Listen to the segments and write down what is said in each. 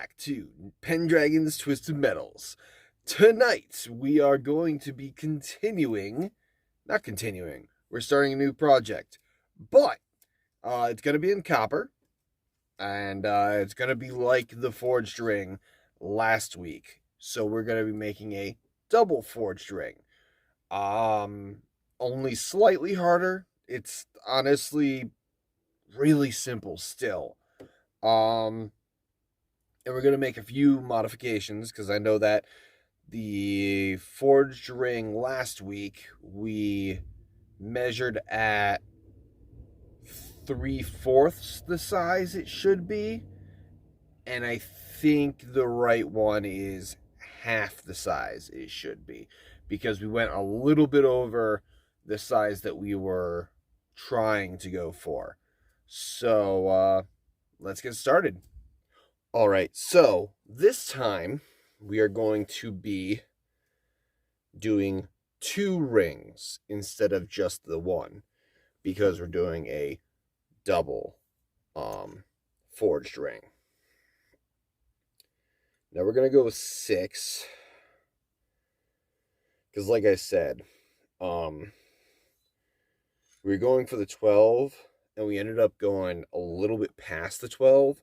back to Pendragon's Twisted Metals. Tonight, we are going to be we're starting a new project, but it's going to be in copper, and it's going to be like the forged ring last week. So we're going to be making a double forged ring. Only slightly harder. It's honestly really simple still. And we're going to make a few modifications because I know that the forged ring last week we measured at 3/4 the size it should be, and I think the right one is half the size it should be because we went a little bit over the size that we were trying to go for. So let's get started. All right, so this time we are going to be doing 2 rings instead of just the one because we're doing a double forged ring. Now we're going to go with 6 because like I said, we were going for the 12 and we ended up going a little bit past the 12.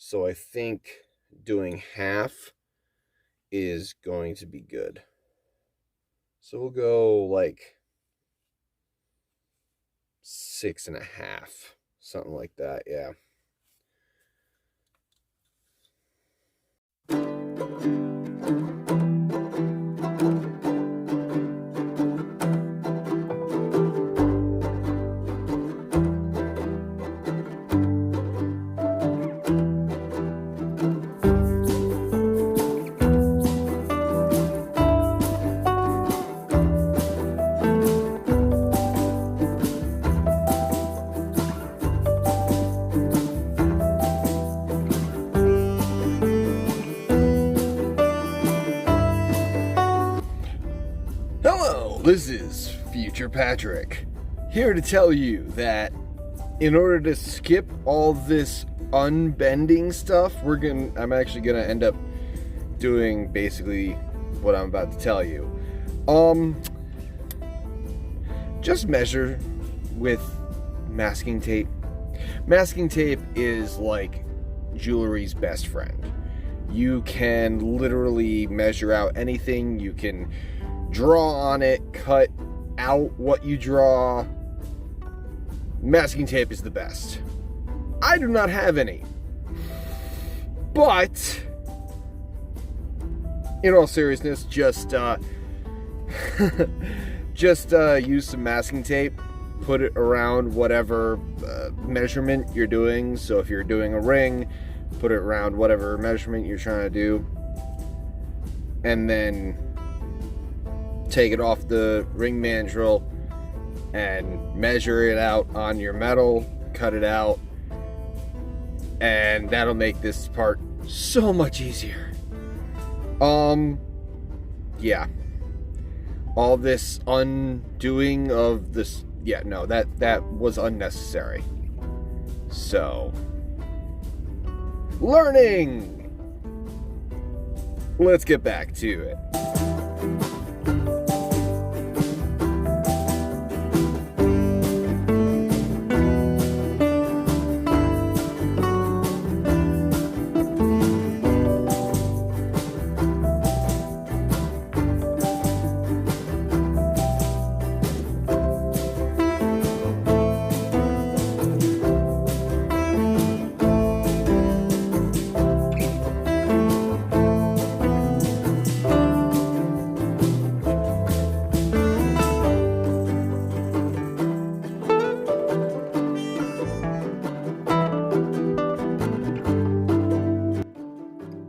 So I think doing half is going to be good. So we'll go like 6.5, something like that, yeah. This is Future Patrick, here to tell you that in order to skip all this unbending stuff, I'm actually gonna end up doing basically what I'm about to tell you. Just measure with masking tape. Masking tape is like jewelry's best friend. You can literally measure out anything. You can draw on it, cut out what you draw. Masking tape is the best. I do not have any. But in all seriousness, just use some masking tape, put it around whatever measurement you're doing. So if you're doing a ring, put it around whatever measurement you're trying to do, and then take it off the ring mandrel and measure it out on your metal, cut it out, and that'll make this part so much easier. Yeah. All this undoing of this, yeah, no, that was unnecessary. So, learning! Let's get back to it.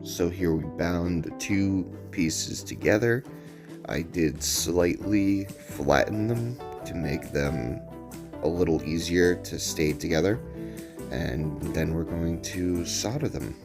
So here we bound the 2 pieces together. I did slightly flatten them to make them a little easier to stay together, and then we're going to solder them.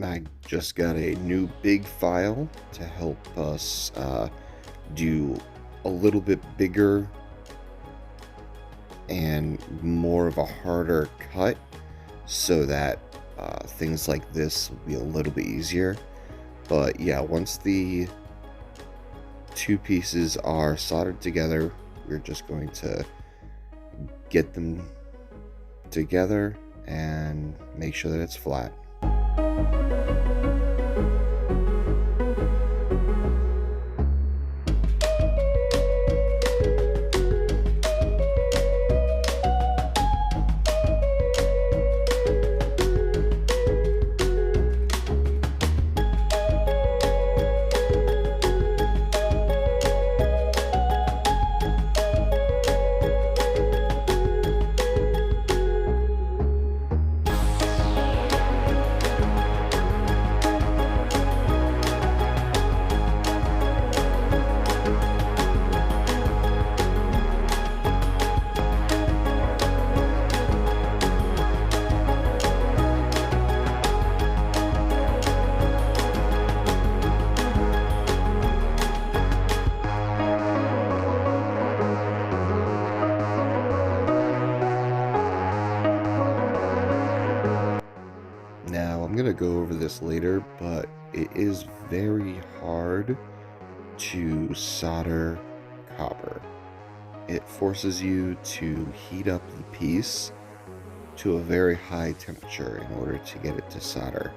I just got a new big file to help us do a little bit bigger and more of a harder cut, so that things like this will be a little bit easier. But yeah, once the two pieces are soldered together, we're just going to get them together and make sure that it's flat. Now, I'm going to go over this later, but it is very hard to solder copper. It forces you to heat up the piece to a very high temperature in order to get it to solder.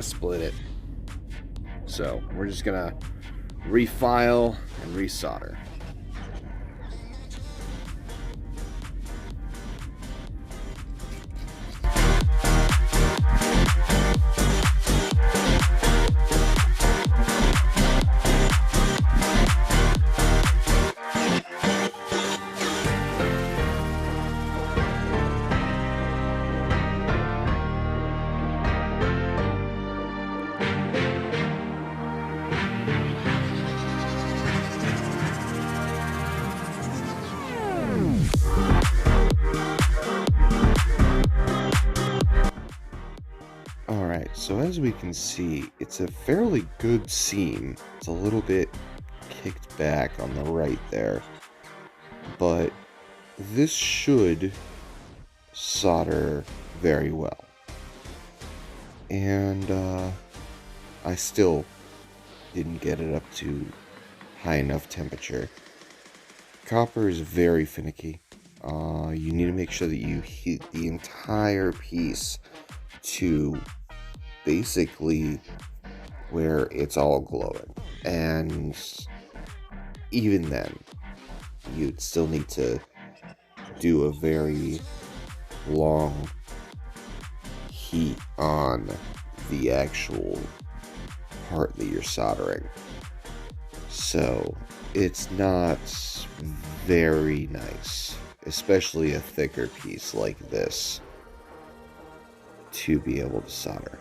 Split it. So we're just gonna refile and resolder. Alright, so as we can see, it's a fairly good seam. It's a little bit kicked back on the right there. But this should solder very well. And I still didn't get it up to high enough temperature. Copper is very finicky. You need to make sure that you heat the entire piece to basically where it's all glowing, and even then you'd still need to do a very long heat on the actual part that you're soldering, so it's not very nice, especially a thicker piece like this, to be able to solder.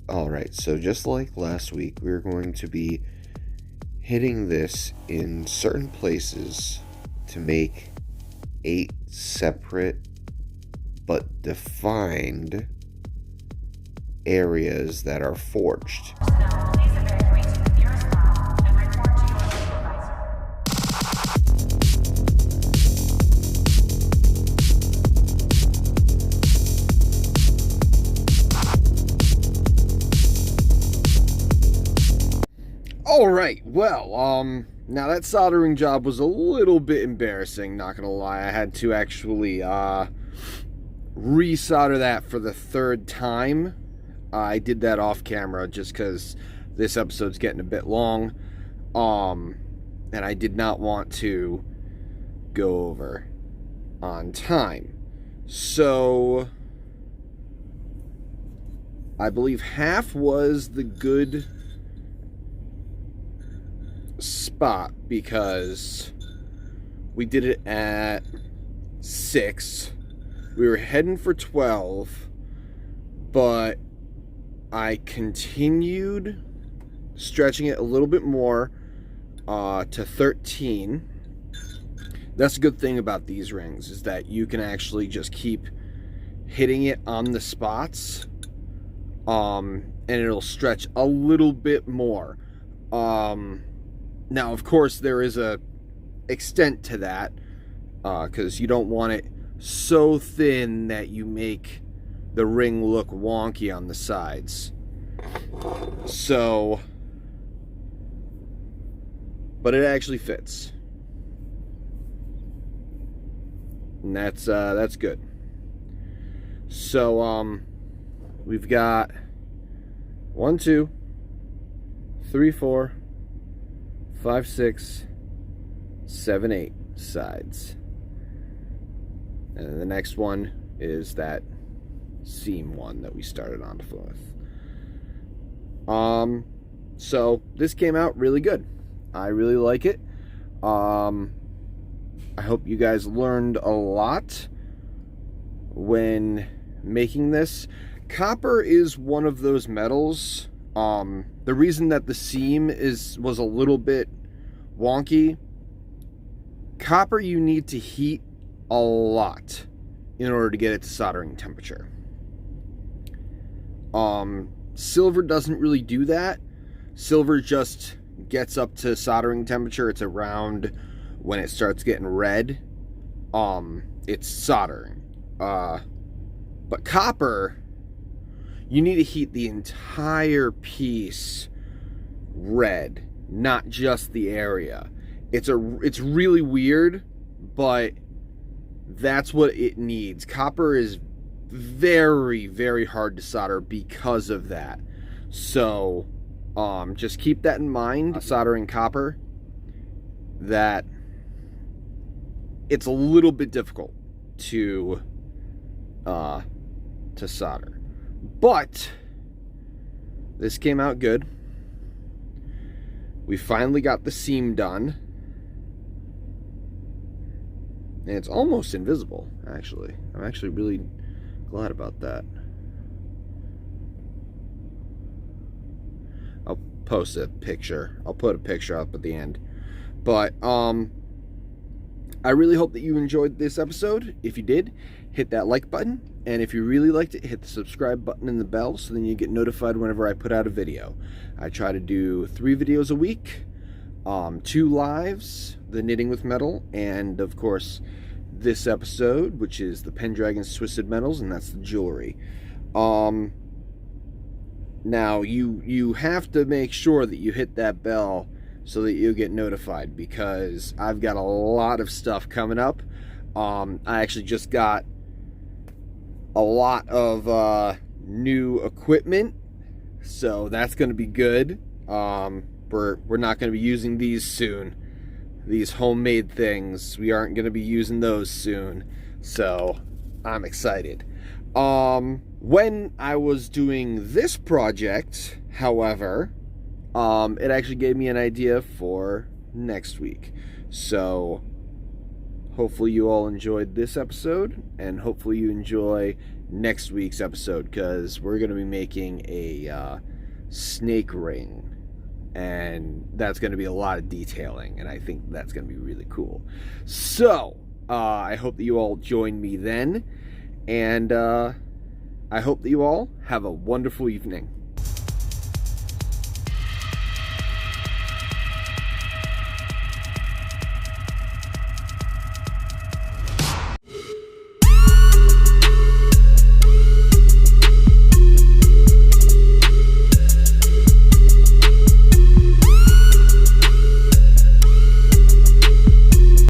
Alright, so just like last week, we're going to be hitting this in certain places to make 8 separate but defined areas that are forged. Alright, well, now that soldering job was a little bit embarrassing, not gonna lie. I had to actually, resolder that for the 3rd time. I did that off camera just because this episode's getting a bit long, and I did not want to go over on time. So, I believe half was the good spot because we did it at 6. We were heading for 12, but I continued stretching it a little bit more to 13. That's a good thing about these rings, is that you can actually just keep hitting it on the spots, and it'll stretch a little bit more. Now, of course, there is a extent to that, because you don't want it so thin that you make the ring look wonky on the sides. So, but it actually fits. And that's good. So, we've got 1, 2, 3, 4, 5, 6, 7, 8 sides. And then the next one is that seam one that we started on with. So this came out really good. I really like it. I hope you guys learned a lot when making this. Copper is one of those metals. The reason that the seam was a little bit wonky, copper you need to heat a lot in order to get it to soldering temperature. Silver doesn't really do that. Silver just gets up to soldering temperature. It's around when it starts getting red. It's soldering. But copper, you need to heat the entire piece red, not just the area. It's really weird, but that's what it needs. Copper is very, very hard to solder because of that. So, just keep that in mind, soldering copper, that it's a little bit difficult to solder. But this came out good. We finally got the seam done. And it's almost invisible, actually. I'm actually really glad about that. I'll post a picture. I'll put a picture up at the end. But I really hope that you enjoyed this episode. If you did, hit that like button. And if you really liked it, hit the subscribe button and the bell so then you get notified whenever I put out a video. I try to do 3 videos a week, 2 lives, the Knitting with Metal, and of course this episode, which is the Pendragon's Twisted Metals, and that's the jewelry. Now you have to make sure that you hit that bell so that you get notified, because I've got a lot of stuff coming up. I actually just got a lot of new equipment, so that's going to be good. We're not going to be using these soon. These homemade things, we aren't going to be using those soon, so I'm excited. When I was doing this project, however, it actually gave me an idea for next week. So hopefully you all enjoyed this episode, and hopefully you enjoy next week's episode, because we're going to be making a snake ring. And that's going to be a lot of detailing, and I think that's going to be really cool. So, I hope that you all join me then, and I hope that you all have a wonderful evening.